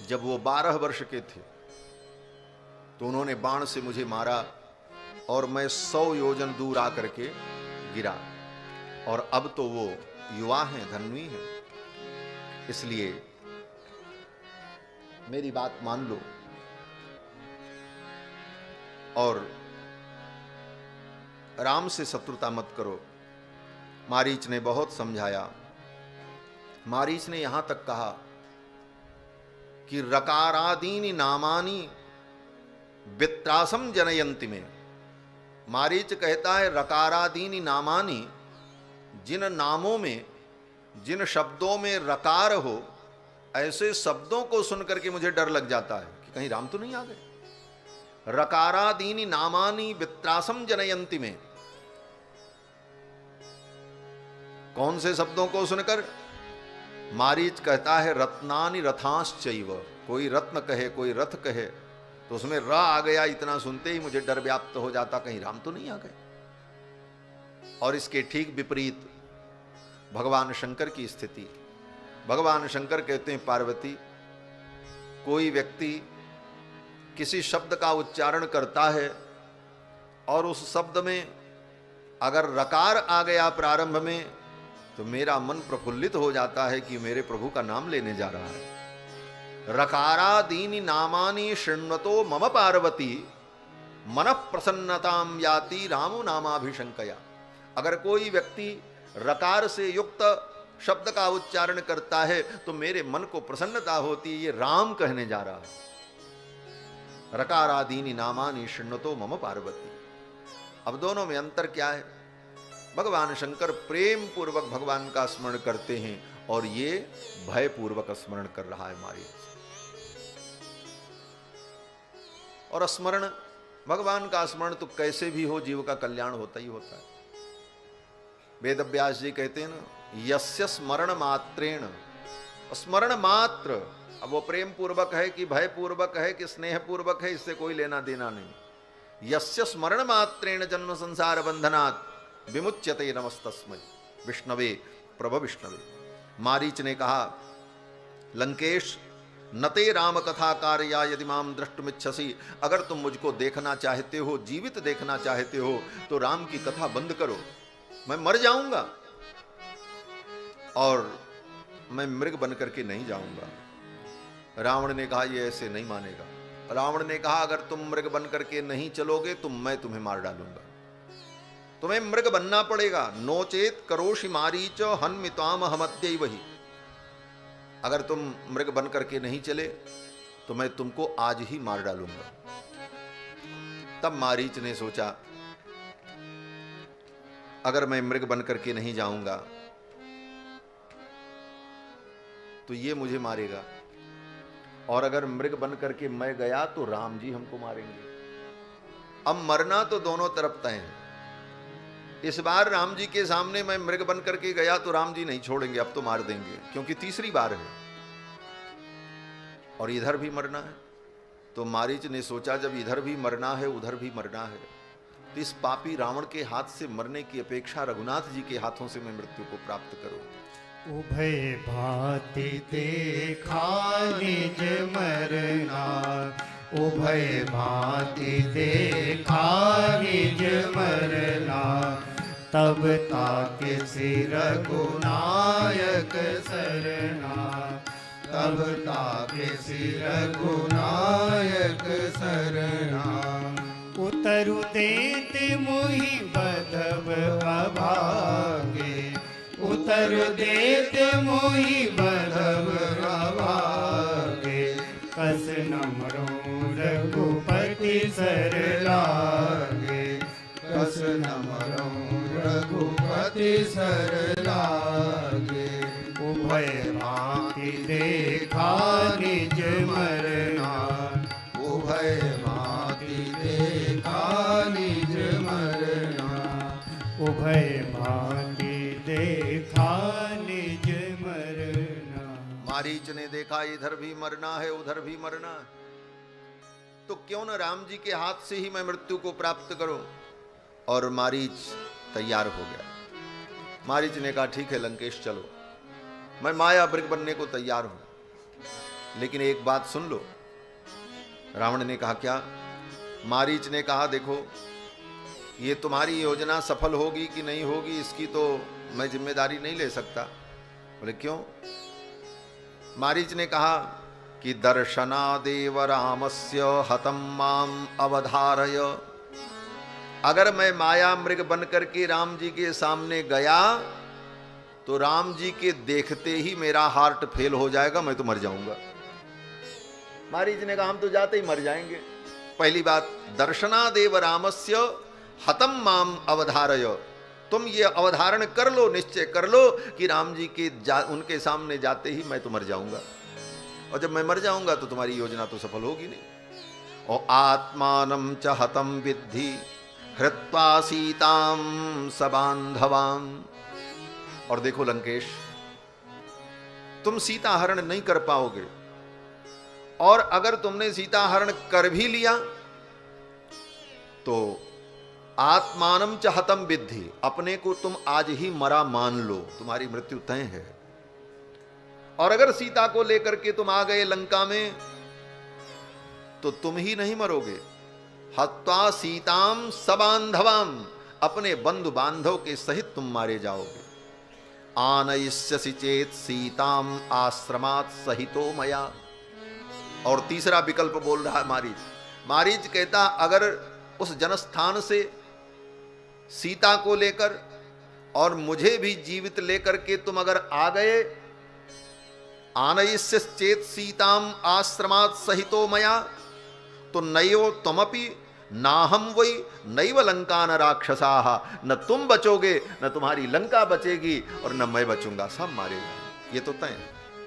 जब वो 12 वर्ष के थे तो उन्होंने बाण से मुझे मारा और मैं 100 योजन दूर आकर के गिरा। और अब तो वो युवा हैं, धन्वी हैं, इसलिए मेरी बात मान लो और राम से शत्रुता मत करो। मारीच ने बहुत समझाया। मारीच ने यहां तक कहा कि रकारादीनि नामानि वित्रासम जनयंति में। मारीच कहता है रकारादीनि नामानि, जिन नामों में, जिन शब्दों में रकार हो, ऐसे शब्दों को सुनकर के मुझे डर लग जाता है कि कहीं राम तो नहीं आ गए। रकारादीनि नामानि वित्रासम जनयंति में, कौन से शब्दों को सुनकर? मारीच कहता है रत्नानि रथांश्चैव। कोई रत्न कहे, कोई रथ कहे तो उसमें र आ गया, इतना सुनते ही मुझे डर व्याप्त हो जाता, कहीं राम तो नहीं आ गए। और इसके ठीक विपरीत भगवान शंकर की स्थिति। भगवान शंकर कहते हैं पार्वती, कोई व्यक्ति किसी शब्द का उच्चारण करता है और उस शब्द में अगर रकार आ गया प्रारंभ में तो मेरा मन प्रफुल्लित हो जाता है कि मेरे प्रभु का नाम लेने जा रहा है। रकारादीनि नामानि शृण्वतो मम पार्वती मनः प्रसन्नताम याति रामो नामाभिशंकया। अगर कोई व्यक्ति रकार से युक्त शब्द का उच्चारण करता है तो मेरे मन को प्रसन्नता होती है, ये राम कहने जा रहा है। रकारादीनि नामानि शृण्वतो मम पार्वती। अब दोनों में अंतर क्या है? भगवान शंकर प्रेम पूर्वक भगवान का स्मरण करते हैं और ये भय पूर्वक स्मरण कर रहा है मारी। और स्मरण, भगवान का स्मरण तो कैसे भी हो जीव का कल्याण होता ही होता है। वेद व्यास जी कहते हैं ना, यस्य स्मरण मात्रेण, स्मरण मात्र। अब वो प्रेम पूर्वक है कि भय पूर्वक है कि स्नेह पूर्वक है, इससे कोई लेना देना नहीं। यस्य स्मरण मात्रेण जन्म संसार बंधनात् विमुच्यते नमस्तस्मै विष्णवे प्रभ विष्णवे। मारीच ने कहा, लंकेश नते राम कथा कार्या यदि माम द्रष्टुमिच्छसि। अगर तुम मुझको देखना चाहते हो, जीवित देखना चाहते हो, तो राम की कथा बंद करो। मैं मर जाऊंगा और मैं मृग बन करके नहीं जाऊंगा। रावण ने कहा, ये ऐसे नहीं मानेगा। रावण ने कहा, अगर तुम मृग बन करके नहीं चलोगे तो मैं तुम्हें मार डालूंगा, तुम्हें मृग बनना पड़ेगा। नोचेत करोषि मारीच हन्मित्वाम हमद्यैव ही। अगर तुम मृग बन करके नहीं चले तो मैं तुमको आज ही मार डालूंगा। तब मारीच ने सोचा, अगर मैं मृग बन करके नहीं जाऊंगा तो ये मुझे मारेगा, और अगर मृग बन करके मैं गया तो राम जी हमको मारेंगे। अब मरना तो दोनों तरफ तय है। इस बार राम जी के सामने मैं मृग बन करके गया तो राम जी नहीं छोड़ेंगे, अब तो मार देंगे, क्योंकि तीसरी बार है और इधर भी मरना है। तो मारीच ने सोचा, जब इधर भी मरना है उधर भी मरना है तो इस पापी रावण के हाथ से मरने की अपेक्षा रघुनाथ जी के हाथों से मैं मृत्यु को प्राप्त करूं। उभय भांति देखा निज मरना, उभय भांति देखा निज मरना। तब ताके सिर रघुनायक सरना, तब ताके सिर रघुनायक सरना। उतरु देत मुहि बधव अभागे, उतर देत मोहि बधव अभागे। कस नमरो रघुपति सर लागे, कस नमरो रघुपति सर लागे। उभय भांति देखा निज मरना, उभय भांति देखा निज मरना। उभय भांति देखा निज मरना। मारीच ने देखा इधर भी मरना है उधर भी मरना है, तो क्यों न राम जी के हाथ से ही मैं मृत्यु को प्राप्त करूं। और मारीच तैयार हो गया। मारीच ने कहा, ठीक है लंकेश चलो, मैं माया मृग बनने को तैयार हूं। लेकिन एक बात सुन लो। रावण ने कहा क्या? मारीच ने कहा देखो, ये तुम्हारी योजना सफल होगी कि नहीं होगी इसकी तो मैं जिम्मेदारी नहीं ले सकता। बोले क्यों? मारीच ने कहा कि दर्शनादेव रामस्य हतं माम अवधारय। अगर मैं माया मृग बनकर के राम जी के सामने गया तो राम जी के देखते ही मेरा हार्ट फेल हो जाएगा, मैं तो मर जाऊंगा। मारीच ने कहा हम तो जाते ही मर जाएंगे। पहली बात, दर्शनादेव रामस्य हतं माम अवधारय, तुम ये अवधारण कर लो, निश्चय कर लो कि राम जी के उनके सामने जाते ही मैं तो मर जाऊंगा, और जब मैं मर जाऊंगा तो तुम्हारी योजना तो सफल होगी नहीं। और आत्मानं च हतं विद्धि हृत्वा सीतां सबांधवां। और देखो लंकेश, तुम सीता हरण नहीं कर पाओगे, और अगर तुमने सीता हरण कर भी लिया तो आत्मानं च हतं विद्धि, अपने को तुम आज ही मरा मान लो, तुम्हारी मृत्यु तय है। और अगर सीता को लेकर के तुम आ गए लंका में तो तुम ही नहीं मरोगे, हत्वा सीताम सबांधवाम, अपने बंधु बांधव के सहित तुम मारे जाओगे। आनयिष्यसि चेत सीताम आश्रमात् सहितो मया। और तीसरा विकल्प बोल रहा है मारीच। मारीच कहता अगर उस जनस्थान से सीता को लेकर और मुझे भी जीवित लेकर के तुम अगर आ गए, आनयिष्य चेत सीताम आश्रमात् सहितो मया, तो नयो तुमपि नाहम वही नैव लंका न राक्षसाः, न तुम बचोगे न तुम्हारी लंका बचेगी और न मैं बचूंगा, सब मारे जाएंगे। ये तो तय है।